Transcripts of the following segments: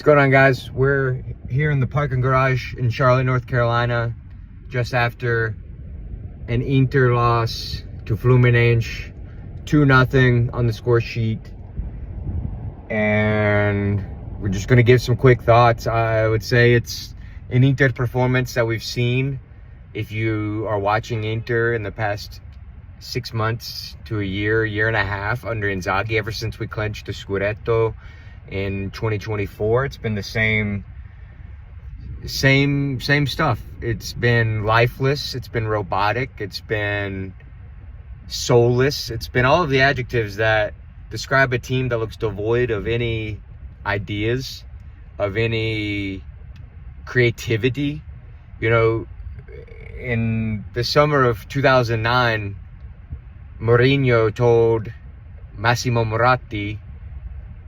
going on, guys? We're here in the parking garage in Charlotte, North Carolina, just after an Inter loss to Fluminense, 2-0 on the score sheet. And we're just going to give some quick thoughts. I would say it's an Inter performance that we've seen. If you are watching Inter in the past 6 months to a year and a half under Inzaghi, ever since we clinched the Scudetto in 2024, it's been the same stuff. It's been lifeless, it's been robotic, it's been soulless, it's been all of the adjectives that describe a team that looks devoid of any ideas, of any creativity. You know, in the summer of 2009, Mourinho told Massimo Moratti,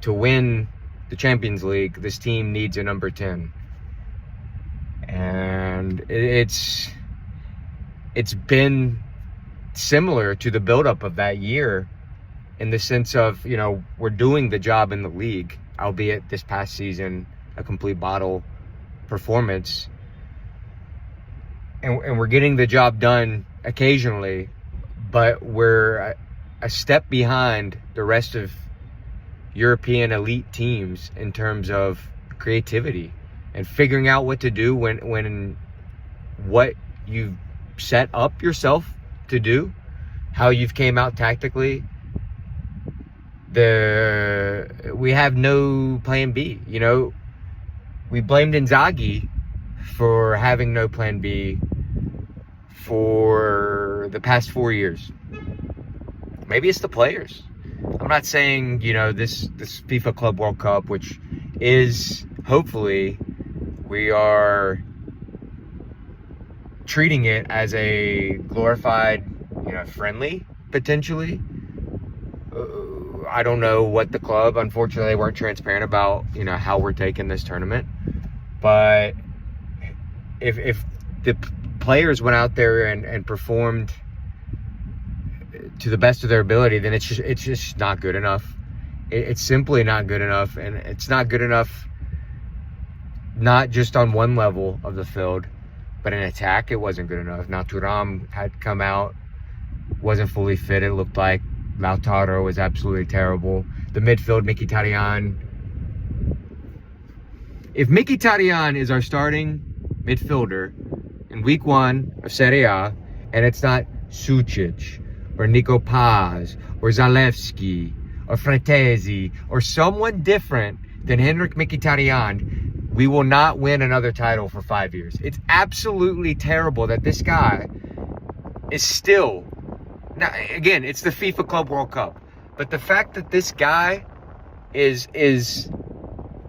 to win the Champions League, this team needs a number 10. And it's been similar to the buildup of that year, in the sense of, you know, we're doing the job in the league, albeit this past season a complete bottle performance, and we're getting the job done occasionally, but we're a step behind the rest of European elite teams in terms of creativity and figuring out what to do when what you've set up yourself to do, how you've came out tactically. We have no plan B. You know, we blamed Inzaghi for having no plan B for the past 4 years. Maybe it's the players. I'm not saying, you know, this FIFA Club World Cup, which is, hopefully, we are treating it as a glorified, you know, friendly, potentially. I don't know what the club, unfortunately, they weren't transparent about, you know, how we're taking this tournament. But if the players went out there and performed to the best of their ability, then it's just not good enough. It's simply not good enough, and it's not good enough not just on one level of the field, but in attack it wasn't good enough. Now Thuram had come out, wasn't fully fit, it looked like. Lautaro was absolutely terrible. The midfield, Mkhitaryan. If Mkhitaryan is our starting midfielder in week 1 of Serie A, and it's not Sucic or Nico Paz or Zalewski or Fratesi or someone different than Henrik Mkhitaryan, we will not win another title for 5 years. It's absolutely terrible that this guy is still... Now, again, it's the FIFA Club World Cup. But the fact that this guy is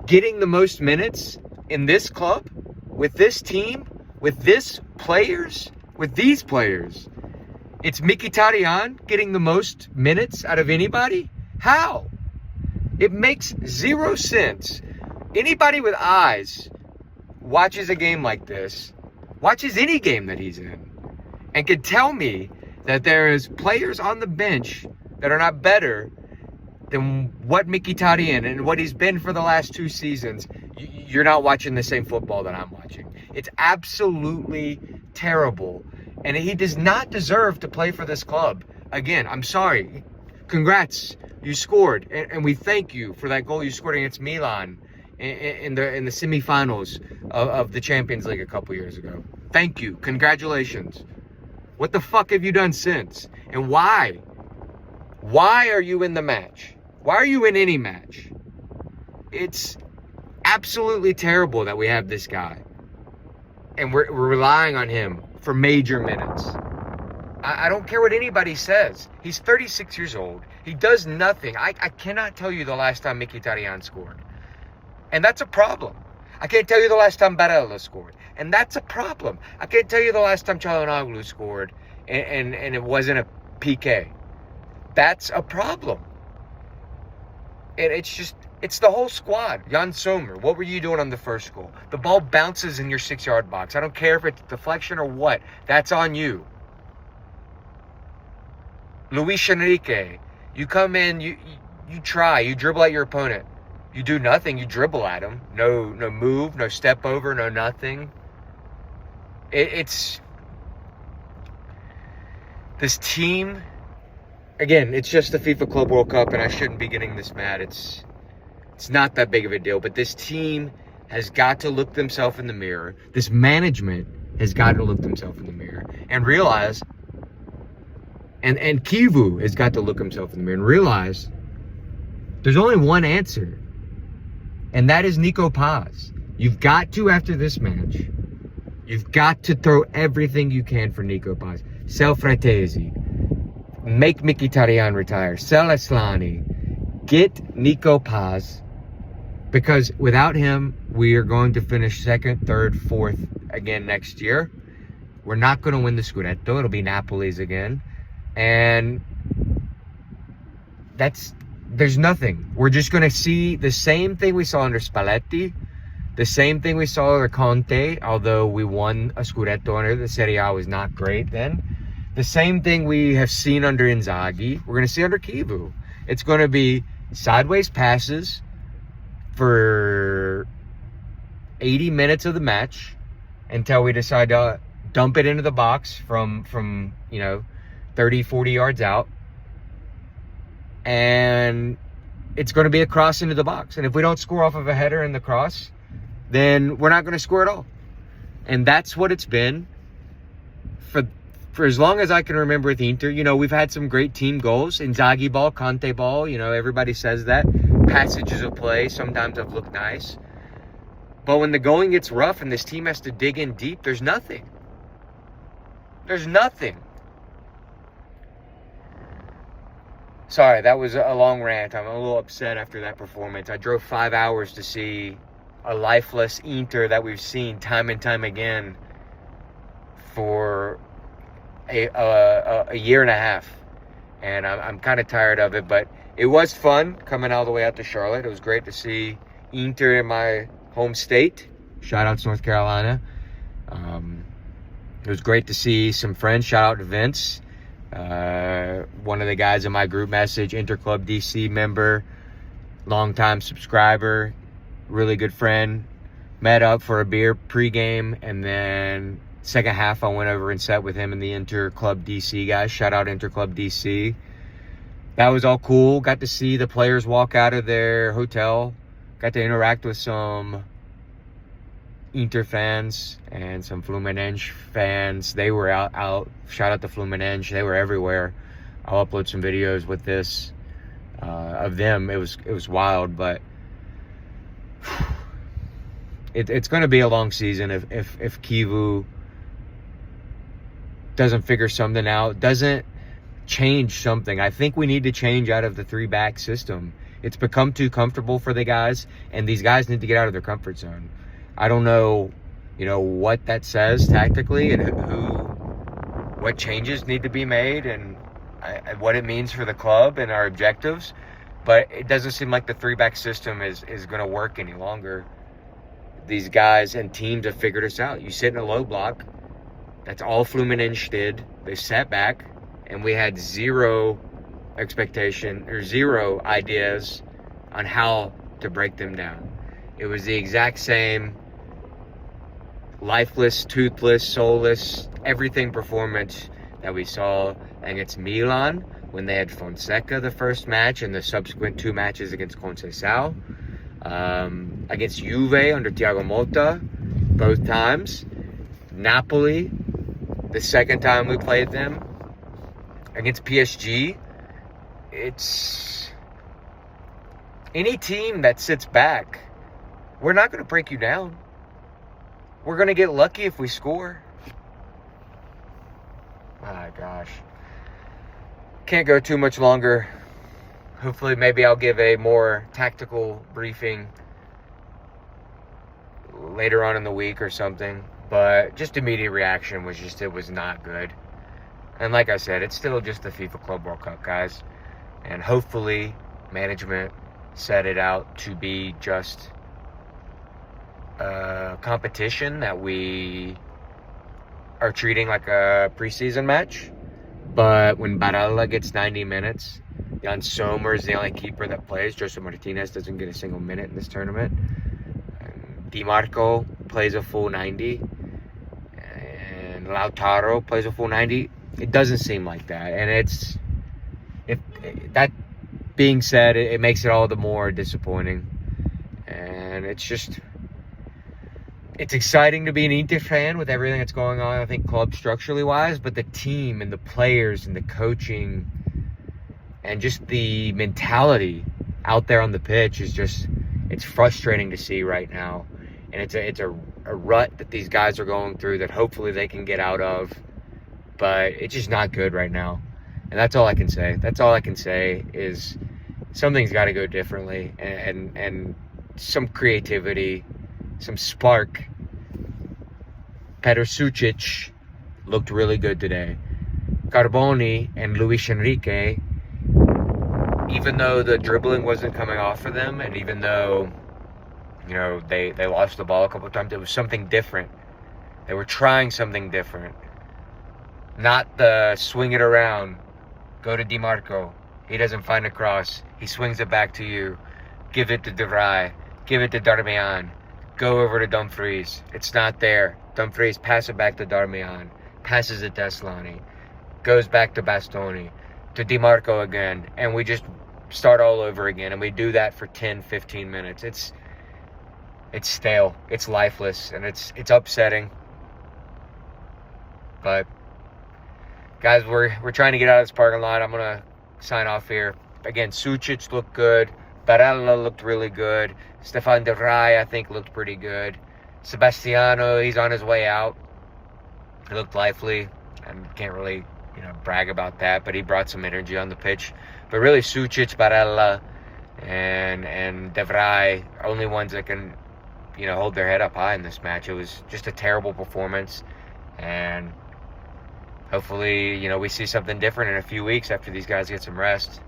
getting the most minutes in this club, with this team, with these players, it's Mkhitaryan getting the most minutes out of anybody? How? It makes zero sense. Anybody with eyes watches a game like this, watches any game that he's in, and can tell me that there is players on the bench that are not better than what Mkhitaryan and what he's been for the last 2 seasons. You're not watching the same football that I'm watching. It's absolutely terrible. And he does not deserve to play for this club. Again, I'm sorry. Congrats. You scored. And we thank you for that goal you scored against Milan in the semifinals of the Champions League a couple years ago. Thank you. Congratulations. What the fuck have you done since? And why? Why are you in the match? Why are you in any match? It's absolutely terrible that we have this guy. And we're relying on him for major minutes. I don't care what anybody says. He's 36 years old. He does nothing. I cannot tell you the last time Mkhitaryan scored. And that's a problem. I can't tell you the last time Barella scored. And that's a problem. I can't tell you the last time Çalhanoğlu scored and it wasn't a PK. That's a problem. And it's the whole squad. Jan Sommer, what were you doing on the first goal? The ball bounces in your 6-yard box. I don't care if it's deflection or what. That's on you. Luis Enrique, you come in, you try, you dribble at your opponent. You do nothing. You dribble at them. No move, no step over, no nothing. It's this team. Again, it's just the FIFA Club World Cup, and I shouldn't be getting this mad. It's not that big of a deal. But this team has got to look themselves in the mirror. This management has got to look themselves in the mirror and realize, and Kivu has got to look himself in the mirror and realize there's only one answer, and that is Nico Paz. You've got to, after this match, you've got to throw everything you can for Nico Paz. Sell Fratesi. Make Mkhitaryan retire. Sell Aslani. Get Nico Paz. Because without him, we are going to finish second, third, fourth again next year. We're not going to win the Scudetto. It'll be Napoli's again. And there's nothing. We're just going to see the same thing we saw under Spalletti. The same thing we saw under Conte, although we won a Scudetto under the Serie A was not great then. The same thing we have seen under Inzaghi, we're going to see under Kivu. It's going to be sideways passes for 80 minutes of the match until we decide to dump it into the box from 30, 40 yards out. And it's going to be a cross into the box. And if we don't score off of a header in the cross, then we're not going to score at all. And that's what it's been for as long as I can remember with Inter. We've had some great team goals. Inzaghi ball, Conte ball, everybody says that. Passages of play sometimes have looked nice. But when the going gets rough and this team has to dig in deep, there's nothing. There's nothing. Sorry, that was a long rant. I'm a little upset after that performance. I drove 5 hours to see a lifeless Inter that we've seen time and time again for a year and a half. And I'm kind of tired of it, but it was fun coming all the way out to Charlotte. It was great to see Inter in my home state. Shout out to North Carolina. It was great to see some friends. Shout out to Vince. One of the guys in my group message, Interclub DC member, longtime subscriber, really good friend. Met up for a beer pregame, and then second half I went over and sat with him and the Interclub DC guys. Shout out Interclub DC. That was all cool. Got to see the players walk out of their hotel. Got to interact with some Inter fans and some Fluminense fans. They were out. Shout out to Fluminense. They were everywhere. I'll upload some videos with this of them. It was wild, but it's going to be a long season if Kivu doesn't figure something out, doesn't change something. I think we need to change out of the 3-back system. It's become too comfortable for the guys, and these guys need to get out of their comfort zone. I don't know, what that says tactically and what changes need to be made and what it means for the club and our objectives. But it doesn't seem like the 3-back system is going to work any longer. These guys and teams have figured us out. You sit in a low block. That's all Fluminense did. They sat back, and we had zero expectation or zero ideas on how to break them down. It was the exact same lifeless, toothless, soulless, everything performance that we saw against Milan when they had Fonseca the first match and the subsequent 2 matches against Conceição. Against Juve under Thiago Motta, both times. Napoli, the second time we played them. Against PSG, it's any team that sits back, we're not going to break you down. We're going to get lucky if we score. My gosh. Can't go too much longer. Hopefully, maybe I'll give a more tactical briefing later on in the week or something. But just immediate reaction was just, it was not good. And like I said, it's still just the FIFA Club World Cup, guys. And hopefully, management set it out to be just a competition that we are treating like a preseason match. But when Baralla gets 90 minutes Jan Sommer is the only keeper that plays. Joseph Martinez doesn't get a single minute in this tournament. Di Marco plays a full 90. And Lautaro plays a full 90. It doesn't seem like that. And that being said, it makes it all the more disappointing. And it's exciting to be an Inter fan with everything that's going on, I think, club structurally wise, but the team and the players and the coaching and just the mentality out there on the pitch is it's frustrating to see right now. And it's a rut that these guys are going through that hopefully they can get out of, but it's just not good right now. And that's all I can say. That's all I can say is something's got to go differently, and some creativity, some spark. Petr Sucic looked really good today. Carboni and Luis Enrique, even though the dribbling wasn't coming off for them, and even though, they lost the ball a couple of times, it was something different. They were trying something different. Not the swing it around, go to Di Marco. He doesn't find a cross. He swings it back to you. Give it to De Vrij. Give it to Darmian. Go over to Dumfries. It's not there. Dumfries pass it back to Darmian. Passes it to Aslani. Goes back to Bastoni. To Di Marco again. And we just start all over again. And we do that for 10, 15 minutes. It's stale. It's lifeless. And it's upsetting. But, guys, we're trying to get out of this parking lot. I'm going to sign off here. Again, Sucic looked good. Barella looked really good. Stefan de Vrij, I think, looked pretty good. Sebastiano, he's on his way out. He looked lively. And can't really, brag about that. But he brought some energy on the pitch. But really, Sucic, Barella, and de Vrij, only ones that can, hold their head up high in this match. It was just a terrible performance. And hopefully, we see something different in a few weeks after these guys get some rest.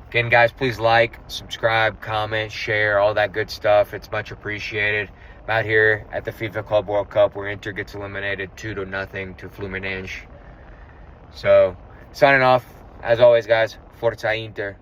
Again, guys, please like, subscribe, comment, share, all that good stuff. It's much appreciated. I'm out here at the FIFA Club World Cup where Inter gets eliminated 2-0 to Fluminense. So, signing off. As always, guys, Forza Inter.